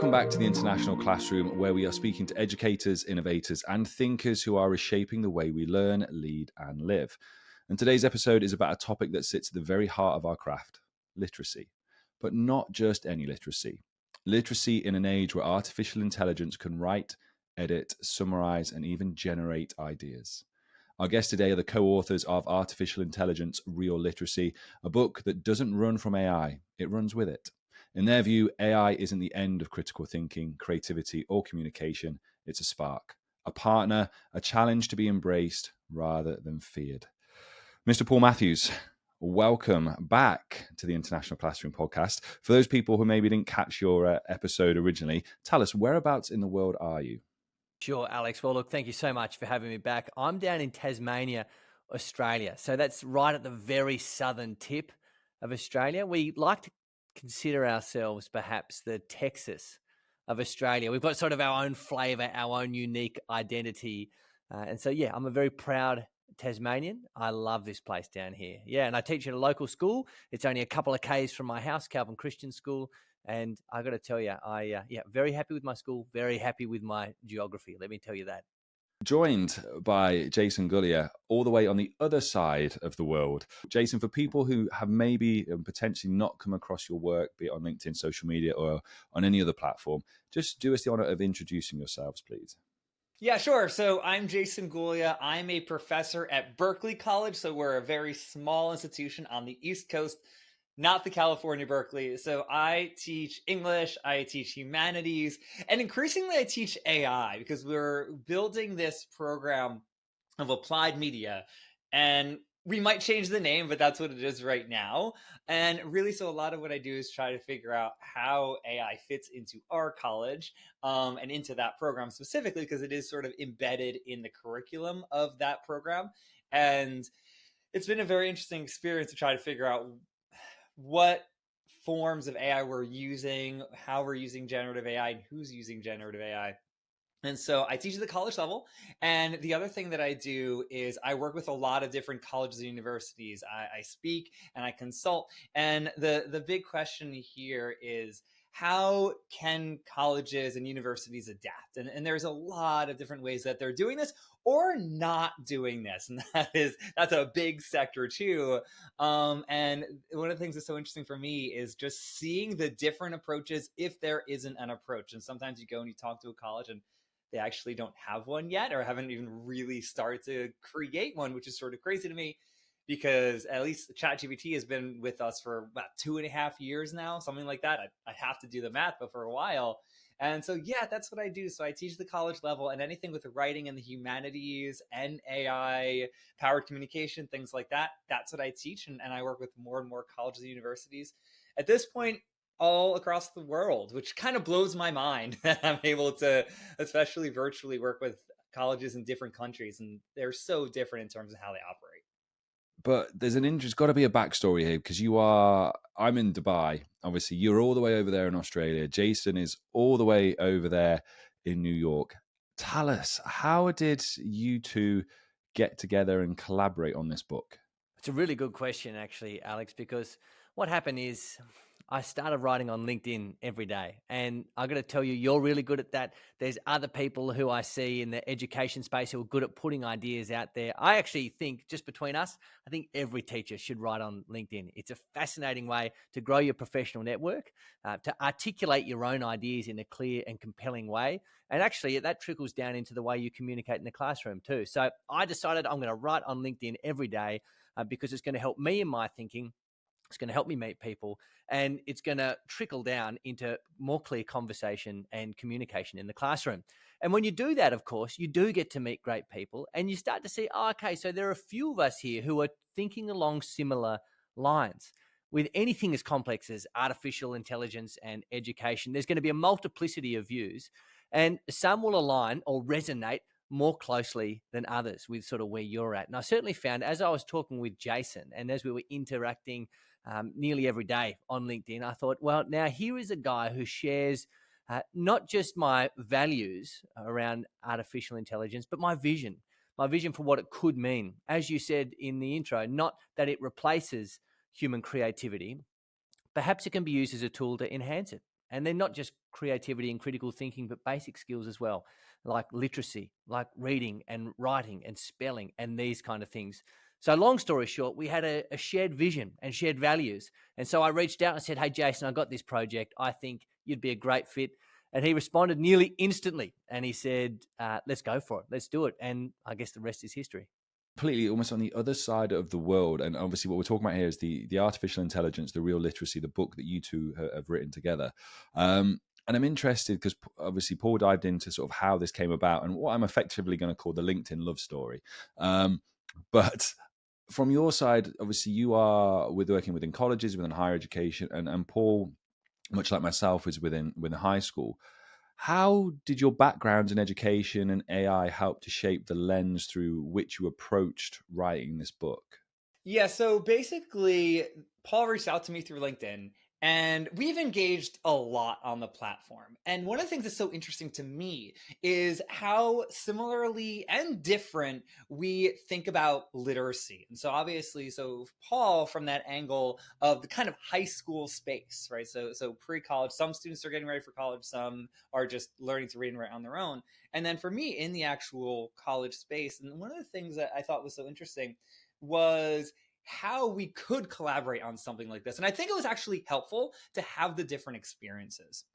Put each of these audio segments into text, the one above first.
Welcome back to the International Classroom, where we are speaking to educators, innovators, and thinkers who are reshaping the way we learn, lead, and live. And today's episode is about a topic that sits at the very heart of our craft, literacy. But not just any literacy. Literacy in an age where artificial intelligence can write, edit, summarize, and even generate ideas. Our guests today are the co-authors of Artificial Intelligence, Real Literacy, a book that doesn't run from AI, it runs with it. In their view, AI isn't the end of critical thinking, creativity, or communication. It's a spark, a partner, a challenge to be embraced rather than feared. Mr. Paul Matthews, welcome back to the International Classroom podcast. For those people who maybe didn't catch your episode originally, tell us, whereabouts in the world are you? Sure, Alex. Well, look, thank you so much for having me back. I'm down in Tasmania, Australia. So that's right at the very southern tip of Australia. We like to consider ourselves perhaps the Texas of Australia. We've got sort of our own flavour, our own unique identity. And so, yeah, I'm a very proud Tasmanian. I love this place down here. Yeah, and I teach at a local school. It's only a couple of Ks from my house, Calvin Christian School. And I got to tell you, very happy with my school, very happy with my geography. Let me tell you that. Joined by Jason Gulya, all the way on the other side of the world. Jason, for people who have maybe potentially not come across your work, be it on LinkedIn, social media, or on any other platform, just do us the honor of introducing yourselves, please. Yeah, sure. So I'm Jason Gulya. I'm a professor at Berkeley College. So we're a very small institution on the East Coast, not the California Berkeley. So I teach English, I teach humanities, and increasingly I teach AI because we're building this program of applied media. And we might change the name, but that's what it is right now. And really, so a lot of what I do is try to figure out how AI fits into our college and into that program specifically, because it is sort of embedded in the curriculum of that program. And it's been a very interesting experience to try to figure out what forms of AI we're using, how we're using generative AI, and who's using generative AI. And so I teach at the college level. And the other thing that I do is I work with a lot of different colleges and universities. I speak and I consult. And the big question here is, how can colleges and universities adapt? And there's a lot of different ways that they're doing this or not doing this. And that's a big sector too. And one of the things that's so interesting for me is just seeing the different approaches if there isn't an approach. And sometimes you go and you talk to a college and they actually don't have one yet or haven't even really started to create one, which is sort of crazy to me because at least ChatGPT has been with us for about 2.5 years now, something like that. I have to do the math, but for a while. And so, yeah, that's what I do. So I teach the college level and anything with the writing and the humanities and AI, powered communication, things like that. That's what I teach. And I work with more and more colleges and universities. At this point, all across the world, which kind of blows my mind that I'm able to, especially virtually, work with colleges in different countries. And they're so different in terms of how they operate. But there's got to be a backstory here because I'm in Dubai. Obviously, you're all the way over there in Australia. Jason is all the way over there in New York. Tell us, how did you two get together and collaborate on this book? It's a really good question, actually, Alex, because what happened is I started writing on LinkedIn every day. And I got to tell you, you're really good at that. There's other people who I see in the education space who are good at putting ideas out there. I actually think, just between us, I think every teacher should write on LinkedIn. It's a fascinating way to grow your professional network, to articulate your own ideas in a clear and compelling way. And actually, that trickles down into the way you communicate in the classroom too. So I decided I'm going to write on LinkedIn every day because it's going to help me in my thinking. It's going to help me meet people, and it's going to trickle down into more clear conversation and communication in the classroom. And when you do that, of course, you do get to meet great people, and you start to see, oh, okay, so there are a few of us here who are thinking along similar lines. With anything as complex as artificial intelligence and education, there's going to be a multiplicity of views, and some will align or resonate more closely than others with sort of where you're at. And I certainly found, as I was talking with Jason and as we were interacting nearly every day on LinkedIn, I thought, well, now here is a guy who shares not just my values around artificial intelligence, but my vision for what it could mean. As you said in the intro, not that it replaces human creativity. Perhaps it can be used as a tool to enhance it. And they're not just creativity and critical thinking, but basic skills as well, like literacy, like reading and writing and spelling and these kind of things. So long story short, we had a shared vision and shared values. And so I reached out and said, hey, Jason, I got this project. I think you'd be a great fit. And he responded nearly instantly. And he said, let's go for it. Let's do it. And I guess the rest is history. Completely almost on the other side of the world. And obviously what we're talking about here is the artificial intelligence, the real literacy, the book that you two have written together. And I'm interested because obviously Paul dived into sort of how this came about and what I'm effectively going to call the LinkedIn love story. But from your side, obviously you are working within colleges, within higher education, and Paul, much like myself, is within high school. How did your background in education and AI help to shape the lens through which you approached writing this book? Yeah, so basically, Paul reached out to me through LinkedIn, and we've engaged a lot on the platform. And one of the things that's so interesting to me is how similarly and different we think about literacy. And so obviously, so Paul, from that angle of the kind of high school space, right? So pre-college, some students are getting ready for college, some are just learning to read and write on their own. And then for me, in the actual college space, and one of the things that I thought was so interesting was how we could collaborate on something like this. And I think it was actually helpful to have the different experiences.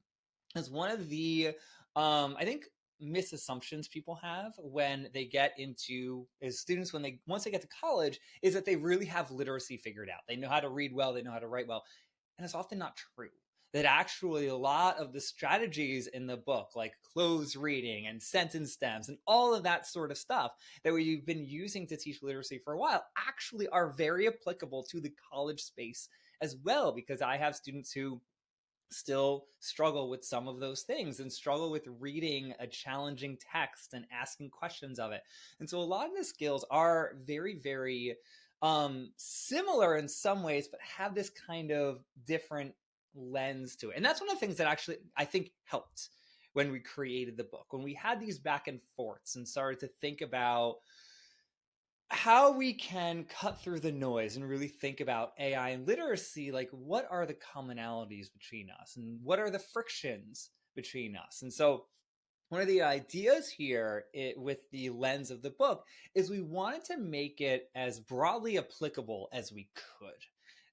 As one of the, I think, misassumptions people have when they get into as students once they get to college is that they really have literacy figured out. They know how to read well, they know how to write well, and it's often not true. That actually a lot of the strategies in the book, like closed reading and sentence stems and all of that sort of stuff that we've been using to teach literacy for a while, actually are very applicable to the college space as well, because I have students who still struggle with some of those things and struggle with reading a challenging text and asking questions of it. And so a lot of the skills are very, very similar in some ways, but have this kind of different lens to it. And that's one of the things that actually I think helped when we created the book, when we had these back and forths and started to think about how we can cut through the noise and really think about AI and literacy. Like, what are the commonalities between us and what are the frictions between us? And so one of the ideas here with the lens of the book is we wanted to make it as broadly applicable as we could.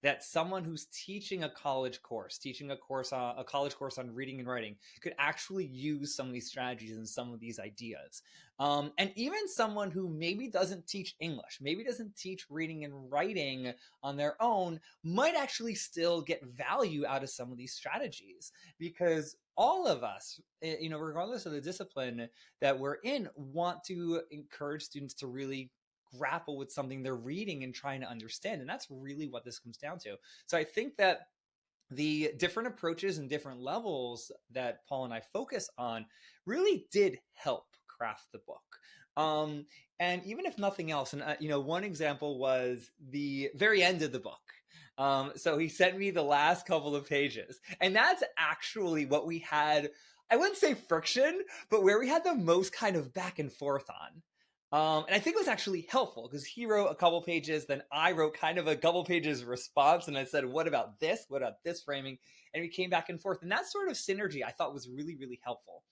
That someone who's teaching a college course, a college course on reading and writing, could actually use some of these strategies and some of these ideas. And even someone who maybe doesn't teach English, maybe doesn't teach reading and writing on their own, might actually still get value out of some of these strategies, because all of us, regardless of the discipline that we're in, want to encourage students to really grapple with something they're reading and trying to understand. And that's really what this comes down to. So I think that the different approaches and different levels that Paul and I focus on really did help craft the book. And even if nothing else, and one example was the very end of the book. So he sent me the last couple of pages, and that's actually what we had. I wouldn't say friction, but where we had the most kind of back and forth on. And I think it was actually helpful because he wrote a couple pages, then I wrote kind of a couple pages response, and I said, what about this? What about this framing? And we came back and forth. And that sort of synergy I thought was really, really helpful.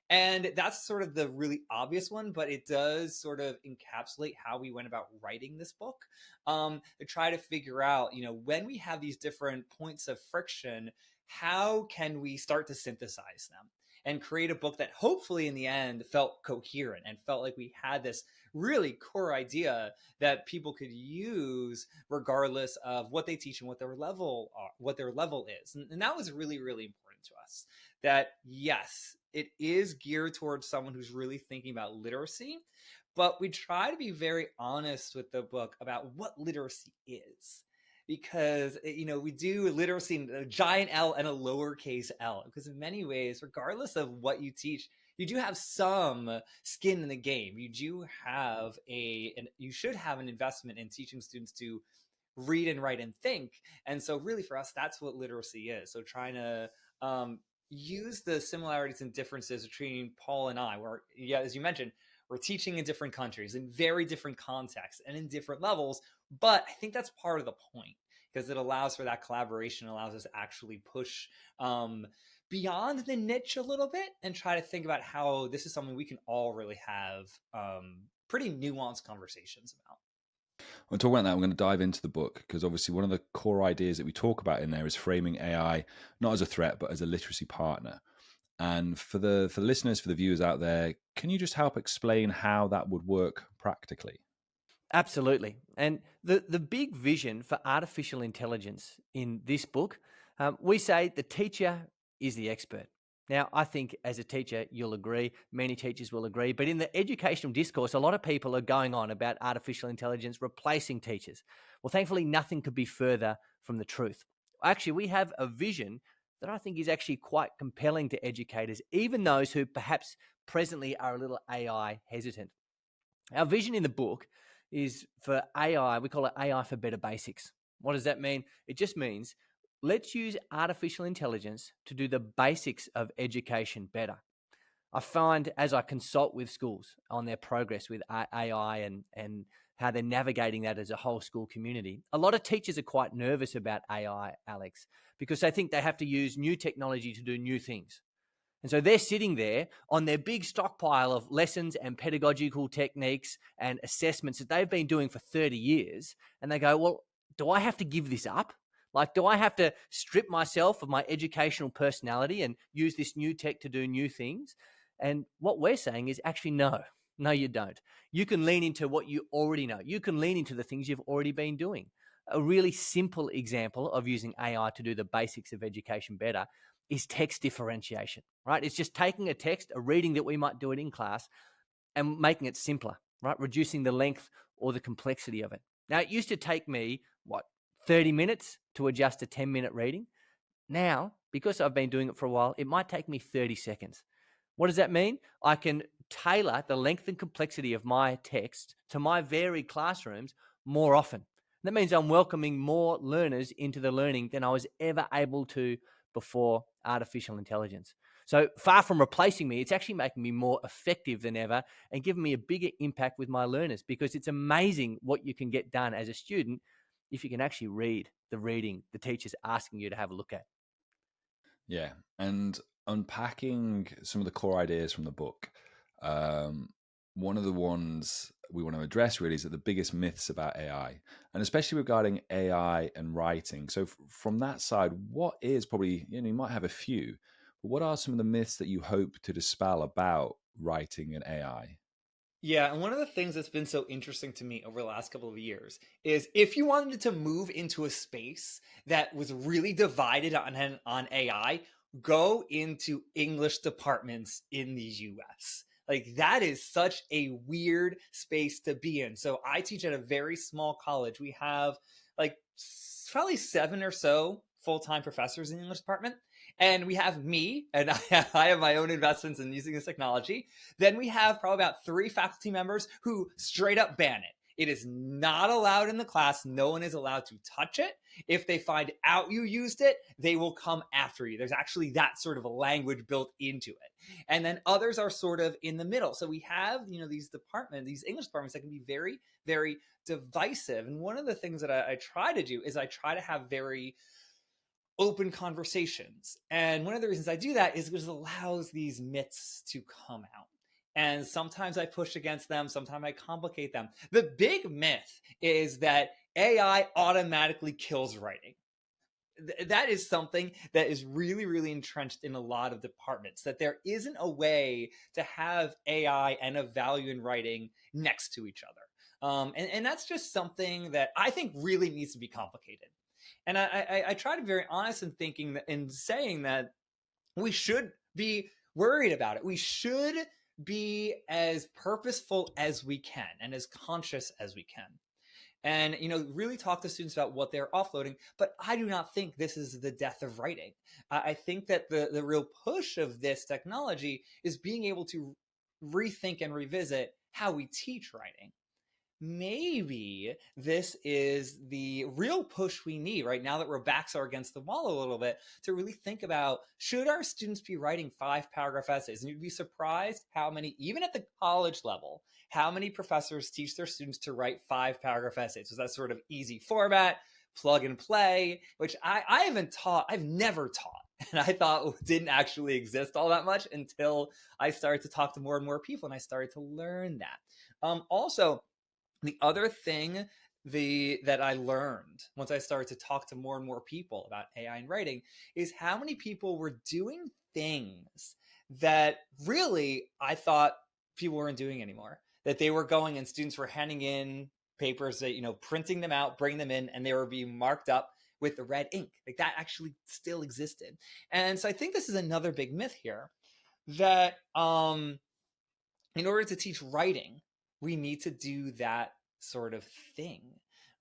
And that's sort of the really obvious one, but it does sort of encapsulate how we went about writing this book, to try to figure out, when we have these different points of friction, how can we start to synthesize them and create a book that hopefully in the end felt coherent and felt like we had this really core idea that people could use regardless of what they teach and what their level is. And that was really, really important to us. That yes, it is geared towards someone who's really thinking about literacy, but we try to be very honest with the book about what literacy is. Because, we do literacy in a giant L and a lowercase l, because in many ways, regardless of what you teach, you do have some skin in the game. You do have you should have an investment in teaching students to read and write and think. And so really for us, that's what literacy is. So trying to use the similarities and differences between Paul and I, where, as you mentioned, we're teaching in different countries, in very different contexts and in different levels. But I think that's part of the point, because it allows for that collaboration, allows us to actually push beyond the niche a little bit and try to think about how this is something we can all really have pretty nuanced conversations about. When talking about that, I'm going to dive into the book because obviously one of the core ideas that we talk about in there is framing AI not as a threat, but as a literacy partner. And for the listeners, for the viewers out there, can you just help explain how that would work practically? Absolutely. And the big vision for artificial intelligence in this book, we say the teacher is the expert. Now, I think as a teacher, you'll agree, many teachers will agree, but in the educational discourse, a lot of people are going on about artificial intelligence replacing teachers. Well, thankfully, nothing could be further from the truth. Actually, we have a vision that I think is actually quite compelling to educators, even those who perhaps presently are a little AI hesitant. Our vision in the book is for AI, we call it AI for better basics. What does that mean? It just means let's use artificial intelligence to do the basics of education better. I find as I consult with schools on their progress with AI and how they're navigating that as a whole school community, a lot of teachers are quite nervous about AI, Alex, because they think they have to use new technology to do new things. And so they're sitting there on their big stockpile of lessons and pedagogical techniques and assessments that they've been doing for 30 years. And they go, well, do I have to give this up? Like, do I have to strip myself of my educational personality and use this new tech to do new things? And what we're saying is actually, no, you don't. You can lean into what you already know. You can lean into the things you've already been doing. A really simple example of using AI to do the basics of education better is text differentiation, right? It's just taking a text, a reading that we might do it in class, and making it simpler, right? Reducing the length or the complexity of it. Now, it used to take me, 30 minutes to adjust a 10-minute reading. Now, because I've been doing it for a while, it might take me 30 seconds. What does that mean? I can tailor the length and complexity of my text to my varied classrooms more often. That means I'm welcoming more learners into the learning than I was ever able to before artificial intelligence. So far from replacing me, it's actually making me more effective than ever and giving me a bigger impact with my learners, because it's amazing what you can get done as a student if you can actually read the reading the teacher's asking you to have a look at. Yeah. And unpacking some of the core ideas from the book, one of the ones we want to address really is that the biggest myths about AI, and especially regarding AI and writing. So from that side, what is probably, you might have a few, but what are some of the myths that you hope to dispel about writing and AI? Yeah, and one of the things that's been so interesting to me over the last couple of years is if you wanted to move into a space that was really divided on AI, go into English departments in the US. Like, that is such a weird space to be in. So I teach at a very small college. We have like probably 7 or so full-time professors in the English department. And we have me, and I have my own investments in using this technology. Then we have probably about 3 faculty members who straight up ban it. It is not allowed in the class. No one is allowed to touch it. If they find out you used it, they will come after you. There's actually that sort of a language built into it. And then others are sort of in the middle. So we have, these English departments that can be very, very divisive. And one of the things that I try to do is I try to have very open conversations. And one of the reasons I do that is because it allows these myths to come out. And sometimes I push against them, sometimes I complicate them. The big myth is that AI automatically kills writing. That is something that is really, really entrenched in a lot of departments, that there isn't a way to have AI and a value in writing next to each other. And that's just something that I think really needs to be complicated. And I try to be very honest in thinking that, in saying that we should be worried about it. We should be as purposeful as we can and as conscious as we can. And, really talk to students about what they're offloading. But I do not think this is the death of writing. I think that the real push of this technology is being able to rethink and revisit how we teach writing. Maybe this is the real push we need right now that our backs are against the wall a little bit, to really think about, should our students be writing 5-paragraph essays? And you'd be surprised how many, even at the college level, how many professors teach their students to write 5-paragraph essays. So that's sort of easy format. plug and play, which I've never taught. And I thought didn't actually exist all that much until I started to talk to more and more people and I started to learn that. Also, the other thing that I learned once I started to talk to more and more people about AI and writing is how many people were doing things that really I thought people weren't doing anymore. That they were going and students were handing in papers that, printing them out, bringing them in, and they were being marked up with the red ink. Like that actually still existed. And so I think this is another big myth here that in order to teach writing, we need to do that sort of thing,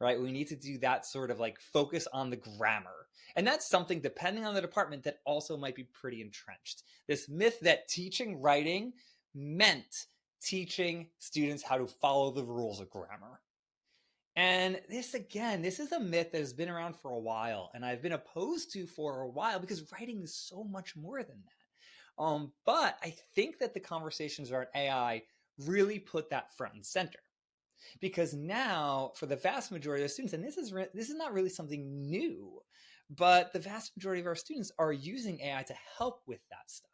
right? We need to do that sort of like focus on the grammar. And that's something, depending on the department, that also might be pretty entrenched. This myth that teaching writing meant teaching students how to follow the rules of grammar. And this is a myth that has been around for a while, and I've been opposed to for a while because writing is so much more than that. But I think that the conversations around AI really put that front and center, because now for the vast majority of students, and this is not really something new, but the vast majority of our students are using AI to help with that stuff.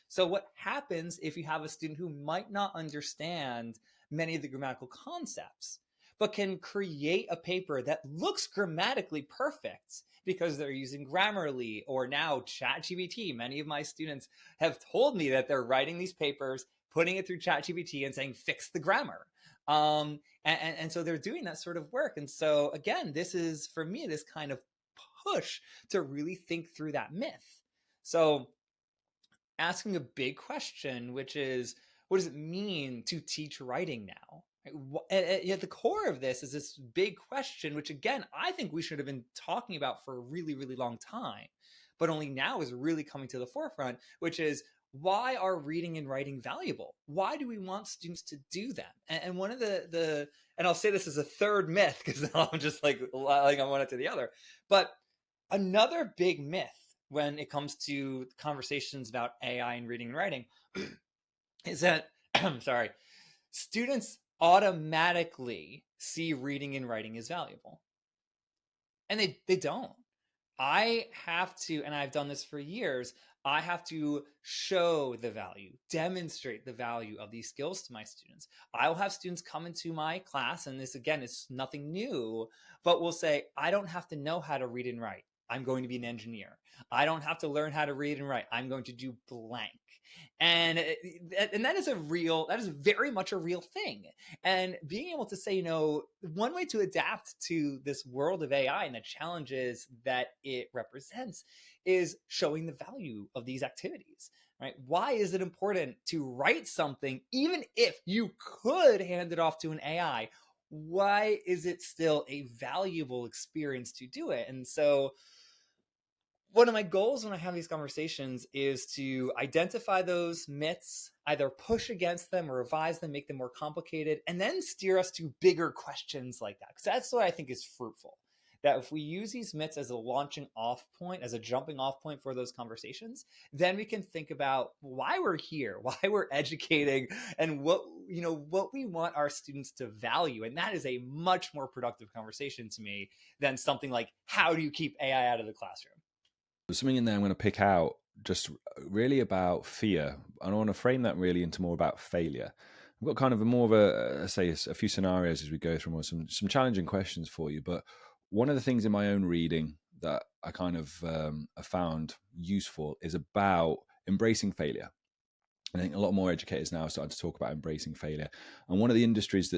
So what happens if you have a student who might not understand many of the grammatical concepts, but can create a paper that looks grammatically perfect because they're using Grammarly or now ChatGPT? Many of my students have told me that they're writing these papers, putting it through ChatGPT and saying, fix the grammar. And so they're doing that sort of work. And so again, this is, for me, this kind of push to really think through that myth. So asking a big question, which is, what does it mean to teach writing now? At the core of this is this big question, which again, I think we should have been talking about for a really, really long time, but only now is really coming to the forefront, which is, why are reading and writing valuable? Why do we want students to do them? And one of and I'll say this as a third myth, because I'm just like on one after the other, but another big myth when it comes to conversations about AI and reading and writing is that, sorry, students automatically see reading and writing as valuable. And they don't. I have to, and I've done this for years, I have to show the value, demonstrate the value of these skills to my students. I'll have students come into my class, and this again is nothing new, but we'll say, I don't have to know how to read and write. I'm going to be an engineer. I don't have to learn how to read and write. I'm going to do blank. And that is very much a real thing. And being able to say, one way to adapt to this world of AI and the challenges that it represents is showing the value of these activities, right? Why is it important to write something, even if you could hand it off to an AI? Why is it still a valuable experience to do it? And so one of my goals when I have these conversations is to identify those myths, either push against them or revise them, make them more complicated, and then steer us to bigger questions like that. Because that's what I think is fruitful. That if we use these myths as a launching off point, as a jumping off point for those conversations, then we can think about why we're here, why we're educating, and what we want our students to value. And that is a much more productive conversation to me than something like, how do you keep AI out of the classroom? There's something in there I'm going to pick out just really about fear. And I want to frame that really into more about failure. I've got kind of a few scenarios as we go through, some challenging questions for you. But one of the things in my own reading that I kind of have found useful is about embracing failure. I think a lot more educators now are starting to talk about embracing failure. And one of the industries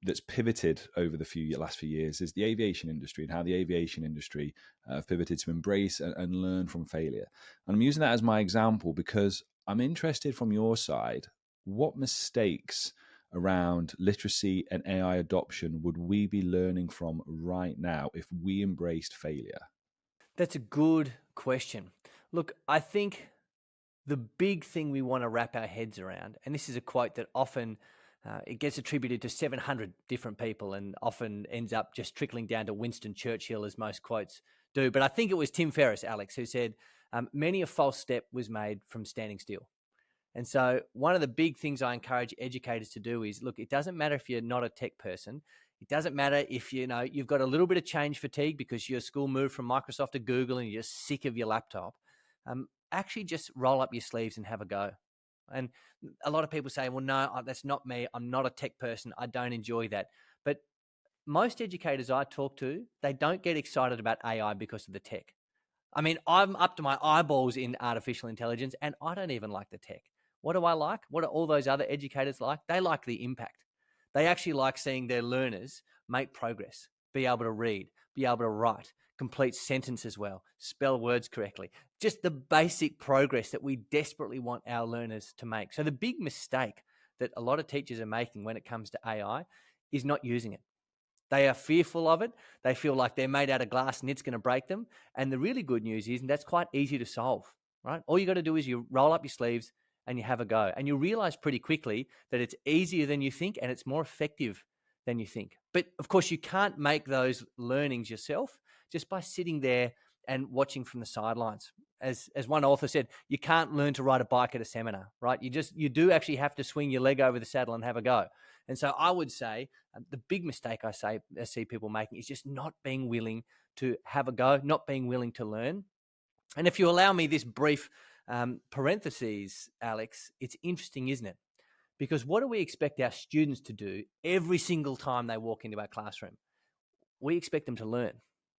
that's pivoted over the last few years is the aviation industry, and how the aviation industry have pivoted to embrace and learn from failure. And I'm using that as my example because I'm interested from your side, what mistakes around literacy and AI adoption would we be learning from right now if we embraced failure? That's a good question. Look, I think the big thing we want to wrap our heads around, and this is a quote that often it gets attributed to 700 different people and often ends up just trickling down to Winston Churchill, as most quotes do. But I think it was Tim Ferriss, Alex, who said, many a false step was made from standing still. And so one of the big things I encourage educators to do is, look, it doesn't matter if you're not a tech person. It doesn't matter if you've got a little bit of change fatigue because your school moved from Microsoft to Google and you're just sick of your laptop. Actually just roll up your sleeves and have a go. And a lot of people say, well, no, that's not me. I'm not a tech person. I don't enjoy that. But most educators I talk to, they don't get excited about AI because of the tech. I mean, I'm up to my eyeballs in artificial intelligence and I don't even like the tech. What do I like? What do all those other educators like? They like the impact. They actually like seeing their learners make progress, be able to read, be able to write, complete sentences well, spell words correctly. Just the basic progress that we desperately want our learners to make. So the big mistake that a lot of teachers are making when it comes to AI is not using it. They are fearful of it. They feel like they're made out of glass and it's going to break them. And the really good news is, and that's quite easy to solve, right? All you got to do is you roll up your sleeves and you have a go. And you'll realize pretty quickly that it's easier than you think and it's more effective than you think. But of course, you can't make those learnings yourself just by sitting there and watching from the sidelines. As one author said, you can't learn to ride a bike at a seminar, right? You do actually have to swing your leg over the saddle and have a go. And so I would say the big mistake I see people making is just not being willing to have a go, not being willing to learn. And if you allow me this brief parentheses, Alex, it's interesting, isn't it? Because what do we expect our students to do every single time they walk into our classroom? We expect them to learn,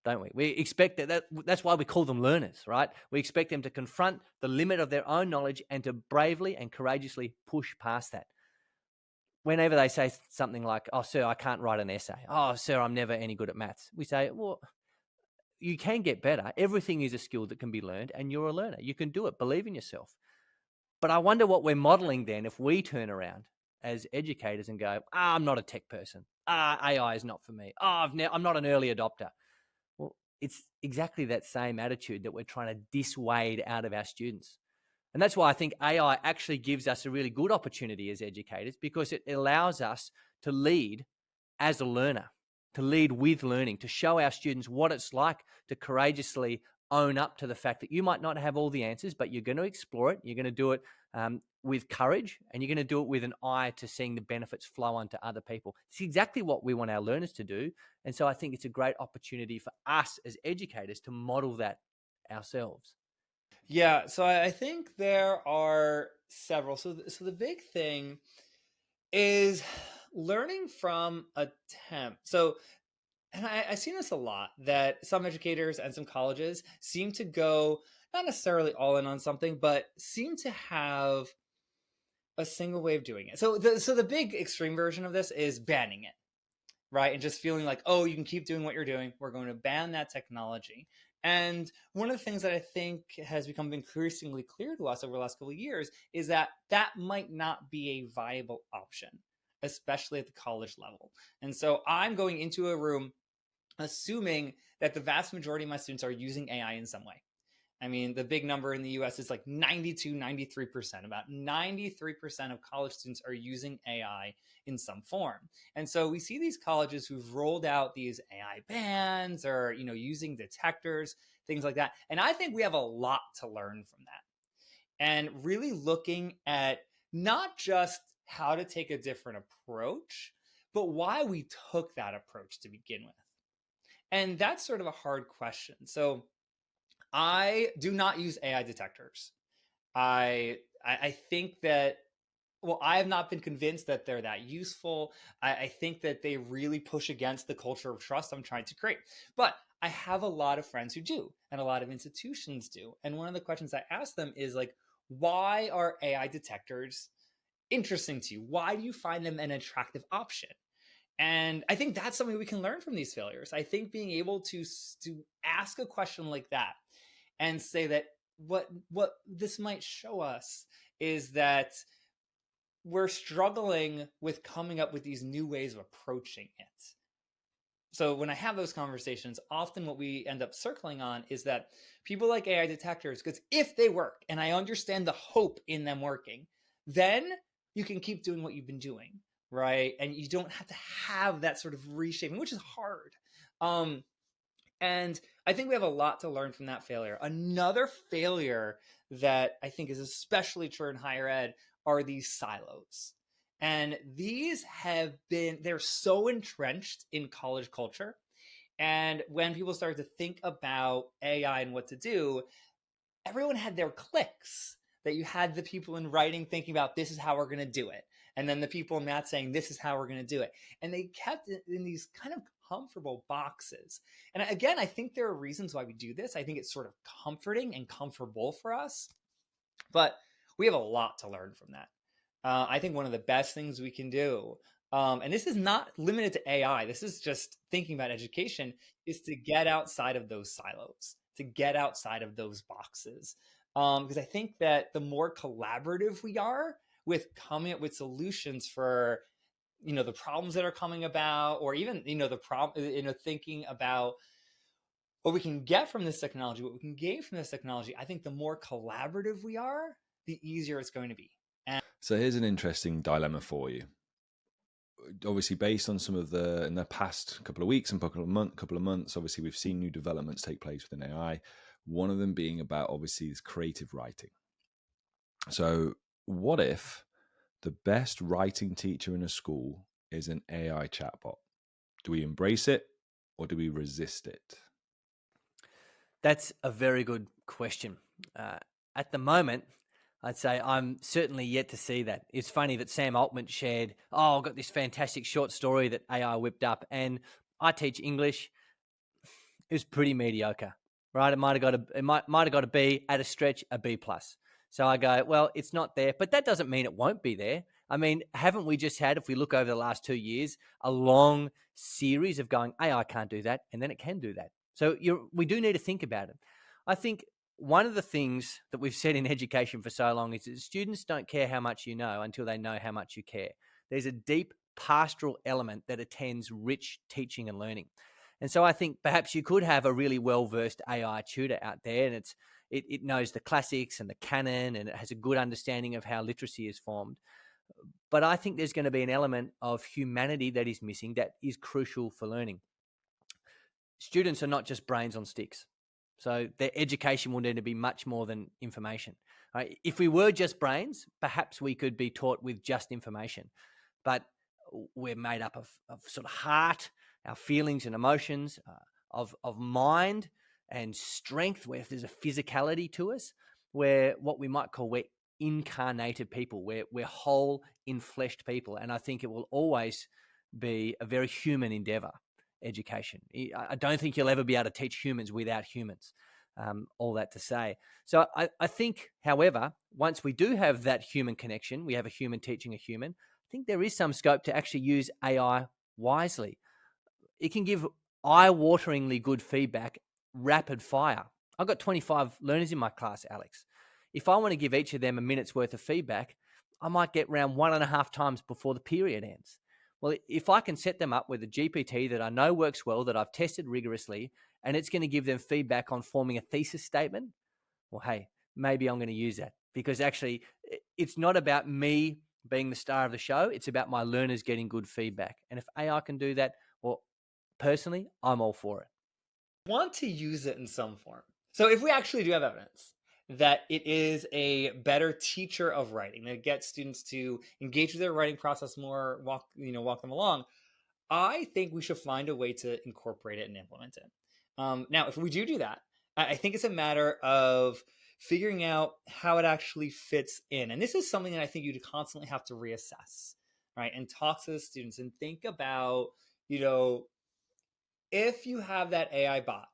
don't we? We expect that's why we call them learners, right? We expect them to confront the limit of their own knowledge and to bravely and courageously push past that. Whenever they say something like, oh, sir, I can't write an essay. Oh, sir, I'm never any good at maths. We say, well, you can get better. Everything is a skill that can be learned and you're a learner. You can do it. Believe in yourself. But I wonder what we're modeling then if we turn around as educators and go, I'm not a tech person. AI is not for me. I'm not an early adopter. Well, it's exactly that same attitude that we're trying to dissuade out of our students. And that's why I think AI actually gives us a really good opportunity as educators because it allows us to lead as a learner, to lead with learning, to show our students what it's like to courageously own up to the fact that you might not have all the answers, but you're going to explore it. You're going to do it with courage, and you're going to do it with an eye to seeing the benefits flow onto other people. It's exactly what we want our learners to do. And so I think it's a great opportunity for us as educators to model that ourselves. Yeah, so I think there are several. So the big thing is learning from attempt. So, and I've seen this a lot, that some educators and some colleges seem to go not necessarily all in on something, but seem to have a single way of doing it. So the big extreme version of this is banning it, right? And just feeling like, oh, you can keep doing what you're doing. We're going to ban that technology. And one of the things that I think has become increasingly clear to us over the last couple of years is that that might not be a viable option, especially at the college level. And so I'm going into a room assuming that the vast majority of my students are using AI in some way. I mean, the big number in the US is like 92, 93%. About 93% of college students are using AI in some form. And so we see these colleges who've rolled out these AI bans or, using detectors, things like that. And I think we have a lot to learn from that. And really looking at not just how to take a different approach, but why we took that approach to begin with. And that's sort of a hard question. So I do not use AI detectors. I think that, well, I have not been convinced that they're that useful. I think that they really push against the culture of trust I'm trying to create. But I have a lot of friends who do, and a lot of institutions do. And one of the questions I ask them is like, why are AI detectors interesting to you? Why do you find them an attractive option? And I think that's something we can learn from these failures. I think being able to ask a question like that and say that what this might show us is that we're struggling with coming up with these new ways of approaching it. So when I have those conversations, often what we end up circling on is that people like AI detectors, because if they work, and I understand the hope in them working, then you can keep doing what you've been doing, right? And you don't have to have that sort of reshaping, which is hard. And I think we have a lot to learn from that failure. Another failure that I think is especially true in higher ed are these silos. And these they're so entrenched in college culture. And when people started to think about AI and what to do, everyone had their cliques. That you had the people in writing thinking about this is how we're going to do it. And then the people in math saying this is how we're going to do it. And they kept it in these kind of comfortable boxes. And again, I think there are reasons why we do this. I think it's sort of comforting and comfortable for us. But we have a lot to learn from that. I think one of the best things we can do, and this is not limited to AI, this is just thinking about education, is to get outside of those silos, to get outside of those boxes. Because I think that the more collaborative we are with coming up with solutions for, the problems that are coming about, or even, thinking about what we can get from this technology, what we can gain from this technology, I think the more collaborative we are, the easier it's going to be. So here's an interesting dilemma for you. Obviously, based on some of in the past couple of weeks and couple of months, obviously we've seen new developments take place within AI. One of them being about obviously this creative writing. So what if the best writing teacher in a school is an AI chatbot? Do we embrace it or do we resist it? That's a very good question. At the moment, I'd say I'm certainly yet to see that. It's funny that Sam Altman shared, I've got this fantastic short story that AI whipped up, and I teach English. It was pretty mediocre, right? It might have got a B, at a stretch, a B plus. So I go, well, it's not there, but that doesn't mean it won't be there. I mean, haven't we just had, if we look over the last 2 years, a long series of going, AI can't do that, and then it can do that. So we do need to think about it. I think one of the things that we've said in education for so long is that students don't care how much you know until they know how much you care. There's a deep pastoral element that attends rich teaching and learning. And so I think perhaps you could have a really well-versed AI tutor out there, and it knows the classics and the canon, and it has a good understanding of how literacy is formed. But I think there's going to be an element of humanity that is missing that is crucial for learning. Students are not just brains on sticks. So their education will need to be much more than information. Right? If we were just brains, perhaps we could be taught with just information. But we're made up of sort of heart, our feelings and emotions, of mind and strength, where there's a physicality to us, where what we might call we're incarnated people, we're whole, infleshed people. And I think it will always be a very human endeavor, education. I don't think you'll ever be able to teach humans without humans. All that to say. So I think, however, once we do have that human connection, we have a human teaching a human, I think there is some scope to actually use AI wisely. It can give eye-wateringly good feedback, rapid fire. I've got 25 learners in my class, Alex. If I want to give each of them a minute's worth of feedback, I might get around 1.5 times before the period ends. Well, if I can set them up with a GPT that I know works well, that I've tested rigorously, and it's going to give them feedback on forming a thesis statement, well, hey, maybe I'm going to use that, because actually it's not about me being the star of the show. It's about my learners getting good feedback. And if AI can do that, well, personally, I'm all for it. Want to use it in some form. So if we actually do have evidence that it is a better teacher of writing, that gets students to engage with their writing process more, walk them along, I think we should find a way to incorporate it and implement it. Now, if we do that, I think it's a matter of figuring out how it actually fits in. And this is something that I think you'd constantly have to reassess, right? And talk to the students and think about, if you have that AI bot,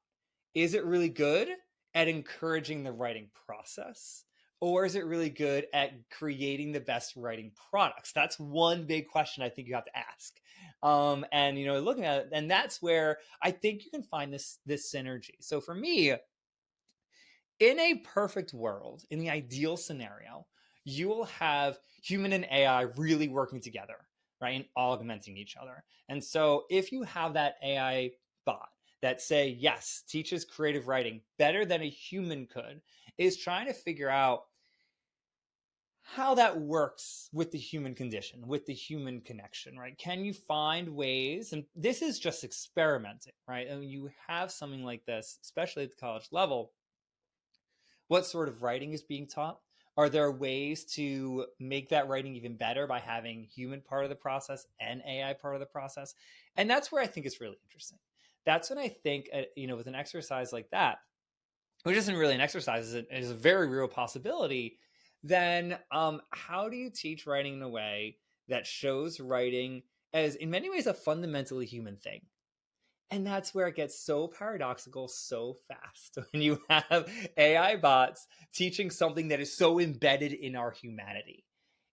is it really good at encouraging the writing process? Or is it really good at creating the best writing products? That's one big question I think you have to ask. And looking at it, and that's where I think you can find this synergy. So for me, in a perfect world, in the ideal scenario, you will have human and AI really working together, right, and augmenting each other. And so if you have that AI bot that say, yes, teaches creative writing better than a human could, is trying to figure out how that works with the human condition, with the human connection, right? Can you find ways, and this is just experimenting, right? And you have something like this, especially at the college level, what sort of writing is being taught? Are there ways to make that writing even better by having human part of the process and AI part of the process? And that's where I think it's really interesting. That's when I think, with an exercise like that, which isn't really an exercise, is a very real possibility, then how do you teach writing in a way that shows writing as, in many ways, a fundamentally human thing? And that's where it gets so paradoxical so fast when you have AI bots teaching something that is so embedded in our humanity.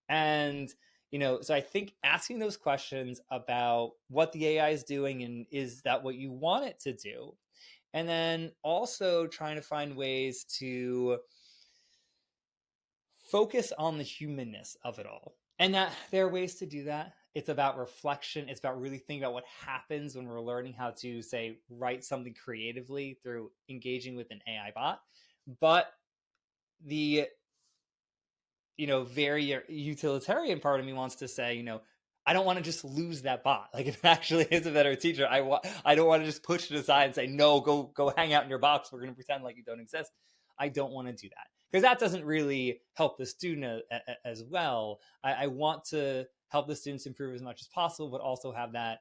And, so I think asking those questions about what the AI is doing and is that what you want it to do? And then also trying to find ways to focus on the humanness of it all. And that there are ways to do that. It's about reflection. It's about really thinking about what happens when we're learning how to, say, write something creatively through engaging with an AI bot. But the, very utilitarian part of me wants to say, I don't want to just lose that bot. Like, if it actually is a better teacher, I don't want to just push it aside and say, no, go hang out in your box. We're going to pretend like you don't exist. I don't want to do that, because that doesn't really help the student as well. I want to help the students improve as much as possible, but also have that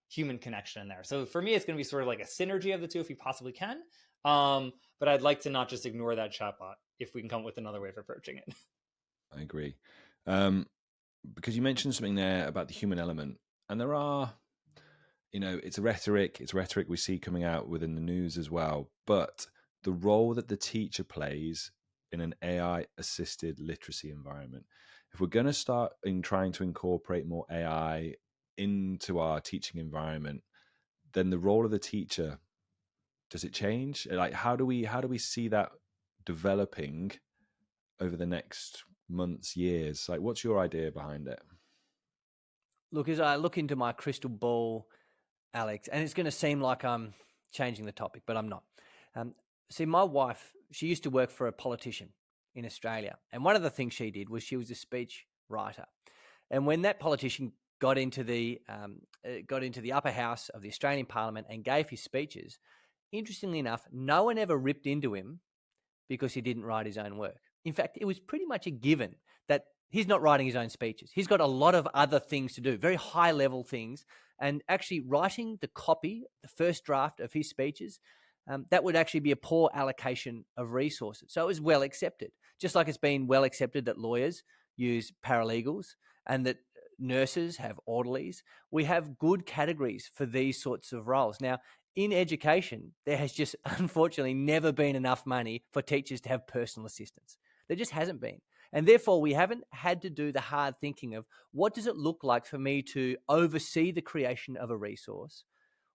human connection in there. So for me, it's going to be sort of like a synergy of the two if you possibly can. But I'd like to not just ignore that chatbot if we can come up with another way of approaching it. I agree. Because you mentioned something there about the human element, and there are, it's rhetoric we see coming out within the news as well, but the role that the teacher plays in an AI assisted literacy environment, if we're going to start in trying to incorporate more AI into our teaching environment, then the role of the teacher, does it change? Like, how do we see that developing over the next months, years? Like, what's your idea behind it? Look, as I look into my crystal ball, Alex, and it's going to seem like I'm changing the topic, but I'm not. See, my wife, she used to work for a politician in Australia, and one of the things she did was she was a speech writer. And when that politician got into the upper house of the Australian Parliament and gave his speeches, interestingly enough, no one ever ripped into him because he didn't write his own work. In fact, it was pretty much a given that he's not writing his own speeches. He's got a lot of other things to do, very high level things. And actually writing the copy, the first draft of his speeches, that would actually be a poor allocation of resources. So it was well accepted, just like it's been well accepted that lawyers use paralegals and that nurses have orderlies. We have good categories for these sorts of roles. Now, in education, there has just unfortunately never been enough money for teachers to have personal assistants. There just hasn't been. And therefore, we haven't had to do the hard thinking of what does it look like for me to oversee the creation of a resource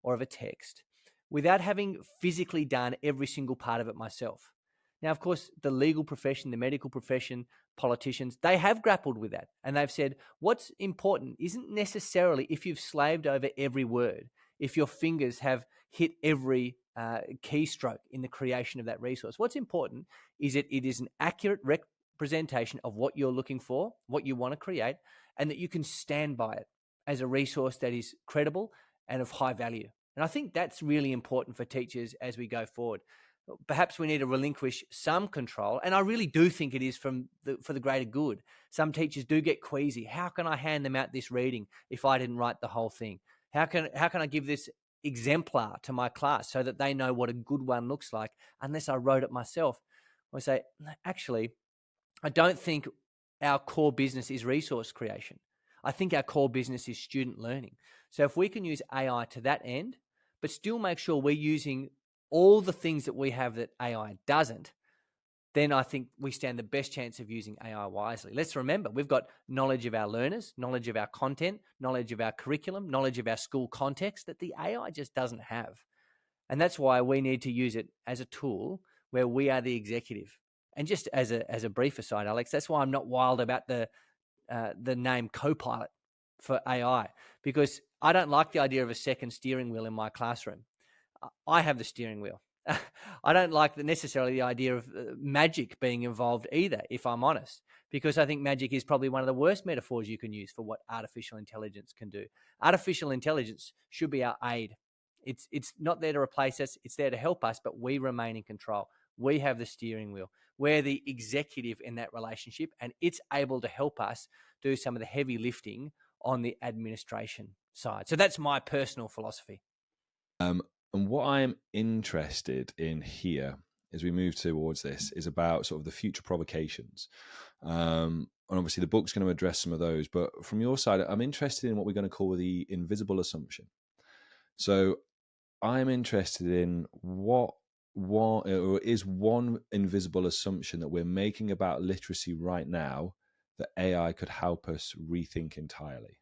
or of a text without having physically done every single part of it myself. Now, of course, the legal profession, the medical profession, politicians, they have grappled with that. And they've said what's important isn't necessarily if you've slaved over every word, if your fingers have hit every keystroke in the creation of that resource. What's important is that it is an accurate representation of what you're looking for, what you want to create, and that you can stand by it as a resource that is credible and of high value. And I think that's really important for teachers as we go forward. Perhaps we need to relinquish some control, and I really do think it is for the greater good. Some teachers do get queasy. How can I hand them out this reading if I didn't write the whole thing? How can I give this exemplar to my class so that they know what a good one looks like unless I wrote it myself? I say, actually, I don't think our core business is resource creation. I think our core business is student learning. So if we can use AI to that end, but still make sure we're using all the things that we have that AI doesn't, then I think we stand the best chance of using AI wisely. Let's remember, we've got knowledge of our learners, knowledge of our content, knowledge of our curriculum, knowledge of our school context that the AI just doesn't have. And that's why we need to use it as a tool where we are the executive. And just as a brief aside, Alex, that's why I'm not wild about the name Copilot for AI, because I don't like the idea of a second steering wheel in my classroom. I have the steering wheel. I don't like necessarily the idea of magic being involved either, if I'm honest, because I think magic is probably one of the worst metaphors you can use for what artificial intelligence can do. Artificial intelligence should be our aid. It's not there to replace us. It's there to help us, but we remain in control. We have the steering wheel. we're the executive in that relationship, and it's able to help us do some of the heavy lifting on the administration side. So that's my personal philosophy. And what I'm interested in here as we move towards this is about sort of the future provocations. And obviously the book's going to address some of those, but from your side, I'm interested in what we're going to call the invisible assumption. So I'm interested in what or is one invisible assumption that we're making about literacy right now that AI could help us rethink entirely?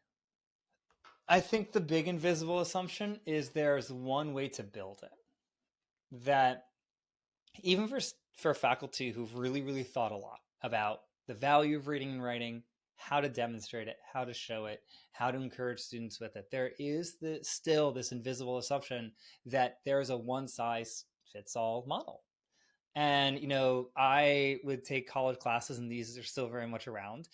I think the big invisible assumption is there's one way to build it. That even for faculty who've really thought a lot about the value of reading and writing, how to demonstrate it, how to show it, how to encourage students with it, there is still this invisible assumption that there is a one size fits all model. And I would take college classes, and these are still very much around,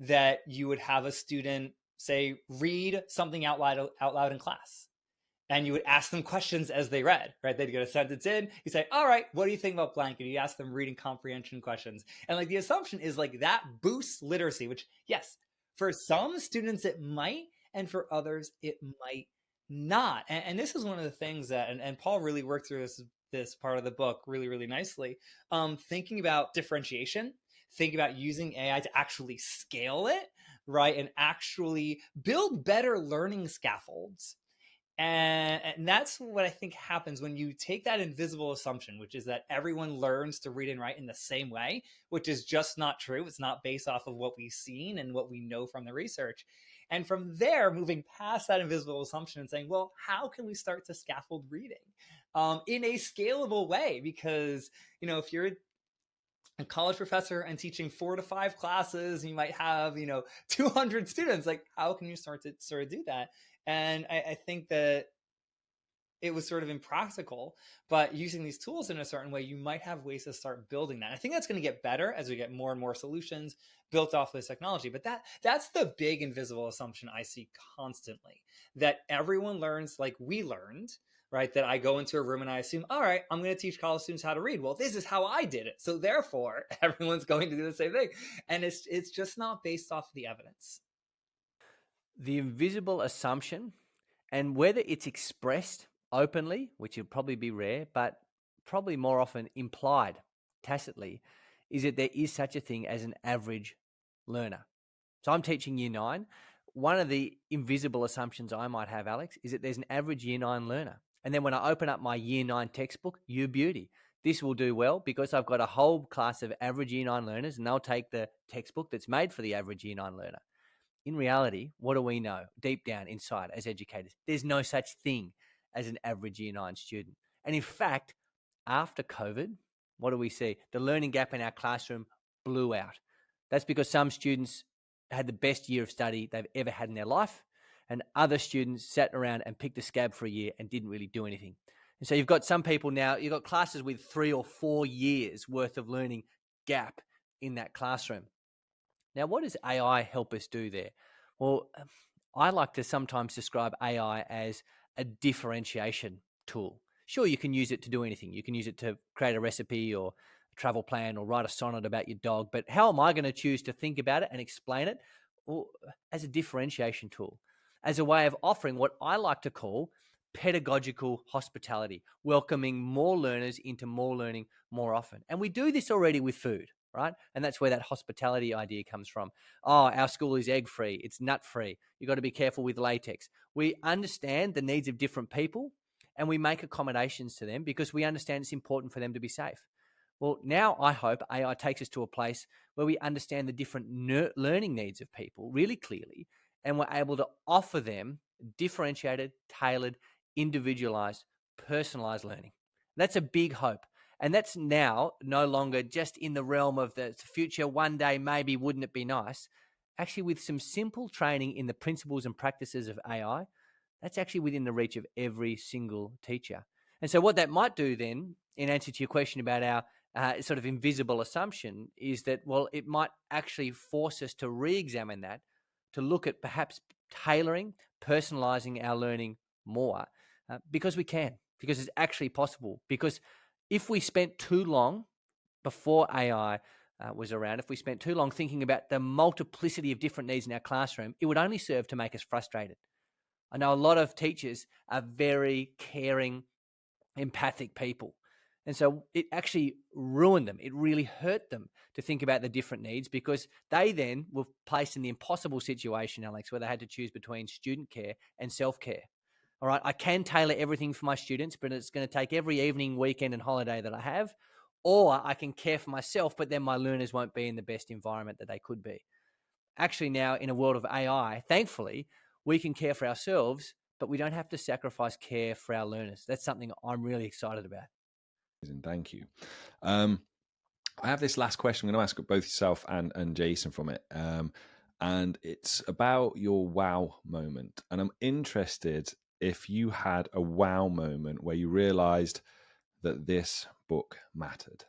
that you would have a student say read something out loud in class, and you would ask them questions as they read, right? They'd get a sentence in, you say, all right, what do you think about blank? And you ask them reading comprehension questions. And like the assumption is like that boosts literacy, which yes, for some students it might, and for others it might not. And this is one of the things that, and Paul really worked through this part of the book really nicely, thinking about differentiation, thinking about using AI to actually scale it, right? And actually build better learning scaffolds. And that's what I think happens when you take that invisible assumption, which is that everyone learns to read and write in the same way, which is just not true. It's not based off of what we've seen and what we know from the research. And from there, moving past that invisible assumption and saying, well, how can we start to scaffold reading in a scalable way? Because, if you're a college professor and teaching 4 to 5 classes, you might have, 200 students. Like, how can you start to do that? And I think that it was sort of impractical, but using these tools in a certain way, you might have ways to start building that. I think that's going to get better as we get more and more solutions built off this technology. But that's the big invisible assumption I see constantly, that everyone learns like we learned, right? That I go into a room and I assume, all right, I'm going to teach college students how to read. Well, this is how I did it. So therefore, everyone's going to do the same thing. And it's just not based off of the evidence. The invisible assumption, and whether it's expressed openly, which would probably be rare, but probably more often implied tacitly, is that there is such a thing as an average learner. So I'm teaching year 9. One of the invisible assumptions I might have, Alex, is that there's an average year 9 learner. And then when I open up my year 9 textbook, you beauty, this will do well because I've got a whole class of average year 9 learners, and they'll take the textbook that's made for the average year 9 learner. In reality, what do we know deep down inside as educators? There's no such thing as an average year 9 student. And in fact, after COVID, what do we see? The learning gap in our classroom blew out. That's because some students had the best year of study they've ever had in their life, and other students sat around and picked a scab for a year and didn't really do anything. And so you've got some people now, you've got classes with 3 or 4 years worth of learning gap in that classroom. Now, what does AI help us do there? Well, I like to sometimes describe AI as a differentiation tool. Sure, you can use it to do anything. You can use it to create a recipe or a travel plan or write a sonnet about your dog. But how am I going to choose to think about it and explain it? Well, as a differentiation tool, as a way of offering what I like to call pedagogical hospitality, welcoming more learners into more learning more often. And we do this already with food, right? And that's where that hospitality idea comes from. Oh, our school is egg-free. It's nut-free. You've got to be careful with latex. We understand the needs of different people, and we make accommodations to them because we understand it's important for them to be safe. Well, now I hope AI takes us to a place where we understand the different learning needs of people really clearly, and we're able to offer them differentiated, tailored, individualized, personalized learning. That's a big hope. And that's now no longer just in the realm of the future, one day, maybe, wouldn't it be nice? Actually, with some simple training in the principles and practices of AI, that's actually within the reach of every single teacher. And so what that might do then, in answer to your question about our sort of invisible assumption, is that, well, it might actually force us to re-examine that, to look at perhaps tailoring, personalizing our learning more, because we can, because it's actually possible. Because if we spent too long before AI was around, if we spent too long thinking about the multiplicity of different needs in our classroom, it would only serve to make us frustrated. I know a lot of teachers are very caring, empathic people. And so it actually ruined them. It really hurt them to think about the different needs, because they then were placed in the impossible situation, Alex, where they had to choose between student care and self-care. All right, I can tailor everything for my students, but it's going to take every evening, weekend, and holiday that I have. Or I can care for myself, but then my learners won't be in the best environment that they could be. Actually, now in a world of AI, thankfully, we can care for ourselves, but we don't have to sacrifice care for our learners. That's something I'm really excited about. Thank you. I have this last question I'm going to ask both yourself and Jason from it. And it's about your wow moment. And I'm interested if you had a wow moment where you realized that this book mattered.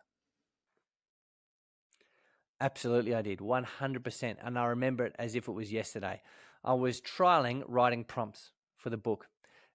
Absolutely, I did, 100%. And I remember it as if it was yesterday. I was trialing writing prompts for the book,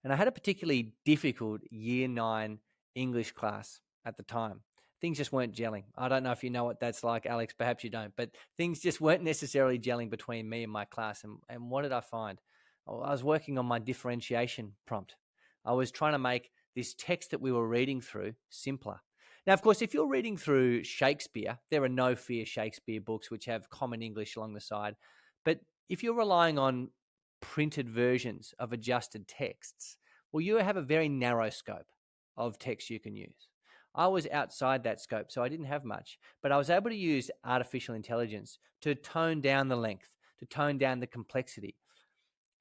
and I had a particularly difficult year 9 English class at the time. Things just weren't gelling. I don't know if you know what that's like, Alex. Perhaps you don't, but things just weren't necessarily gelling between me and my class. And what did I find? Well, I was working on my differentiation prompt. I was trying to make this text that we were reading through simpler. Now, of course, if you're reading through Shakespeare, there are no fear Shakespeare books which have common English along the side. But if you're relying on printed versions of adjusted texts, well, you have a very narrow scope of text you can use. I was outside that scope, so I didn't have much, but I was able to use artificial intelligence to tone down the length, to tone down the complexity.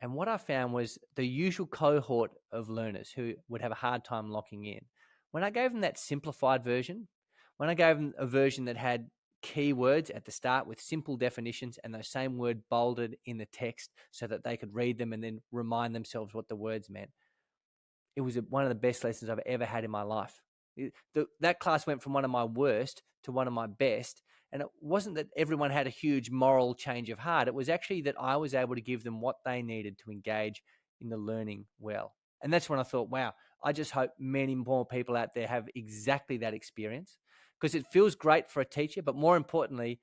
And what I found was the usual cohort of learners who would have a hard time locking in. When I gave them that simplified version, when I gave them a version that had keywords at the start with simple definitions and those same word bolded in the text so that they could read them and then remind themselves what the words meant, it was one of the best lessons I've ever had in my life. That class went from one of my worst to one of my best. And it wasn't that everyone had a huge moral change of heart. It was actually that I was able to give them what they needed to engage in the learning well. And that's when I thought, wow, I just hope many more people out there have exactly that experience, because it feels great for a teacher, but more importantly,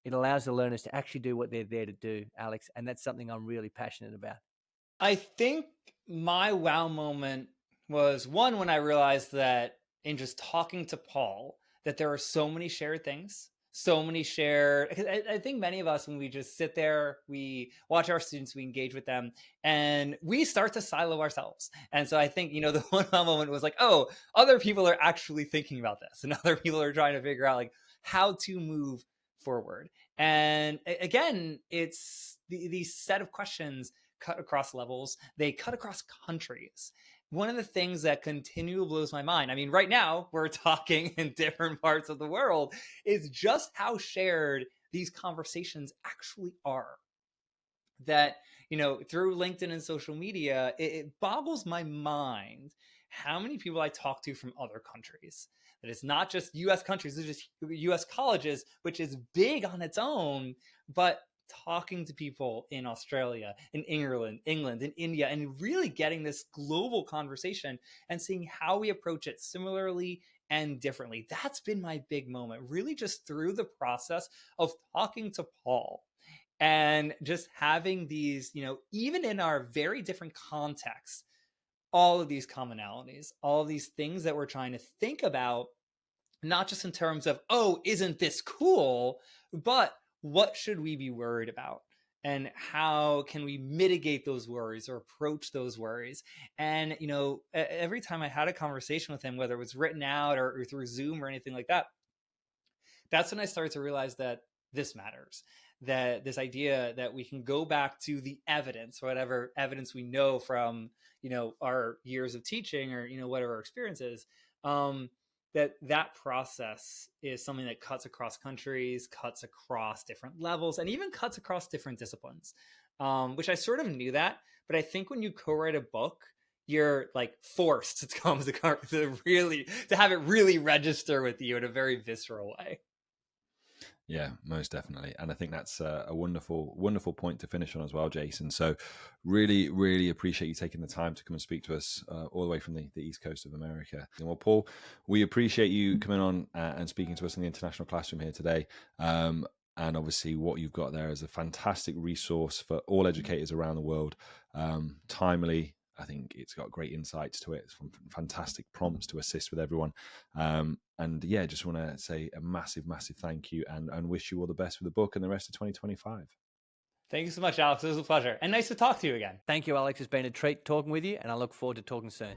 it allows the learners to actually do what they're there to do, Alex. And that's something I'm really passionate about. I think my wow moment was one when I realized that in just talking to Paul, that there are so many shared things, so many shared. Because I think many of us, when we just sit there, we watch our students, we engage with them, and we start to silo ourselves. And so I think, the one wow moment was like, oh, other people are actually thinking about this, and other people are trying to figure out like how to move forward. And again, it's these set of questions cut across levels, they cut across countries. One of the things that continually blows my mind, I mean, right now we're talking in different parts of the world, is just how shared these conversations actually are. That, through LinkedIn and social media, it boggles my mind how many people I talk to from other countries. That it's not just US countries, it's just US colleges, which is big on its own, but talking to people in Australia, in England, in India, and really getting this global conversation and seeing how we approach it similarly and differently. That's been my big moment, really just through the process of talking to Paul and just having these, even in our very different contexts, all of these commonalities, all of these things that we're trying to think about, not just in terms of, oh, isn't this cool, but what should we be worried about? And how can we mitigate those worries or approach those worries? And, every time I had a conversation with him, whether it was written out or through Zoom or anything like that, that's when I started to realize that this matters. That this idea that we can go back to the evidence, whatever evidence we know from, our years of teaching or, whatever our experience is, that process is something that cuts across countries, cuts across different levels, and even cuts across different disciplines, which I sort of knew that. But I think when you co-write a book, you're like forced to come to have it really register with you in a very visceral way. Yeah, most definitely. And I think that's a wonderful, wonderful point to finish on as well, Jason. So really, really appreciate you taking the time to come and speak to us all the way from the East Coast of America. And well, Paul, we appreciate you coming on and speaking to us in the International Classroom here today. And obviously what you've got there is a fantastic resource for all educators around the world. Timely, I think it's got great insights to it. It's fantastic prompts to assist with everyone. And yeah, just want to say a massive, massive thank you and wish you all the best with the book and the rest of 2025. Thank you so much, Alex. It was a pleasure. And nice to talk to you again. Thank you, Alex. It's been a treat talking with you, and I look forward to talking soon.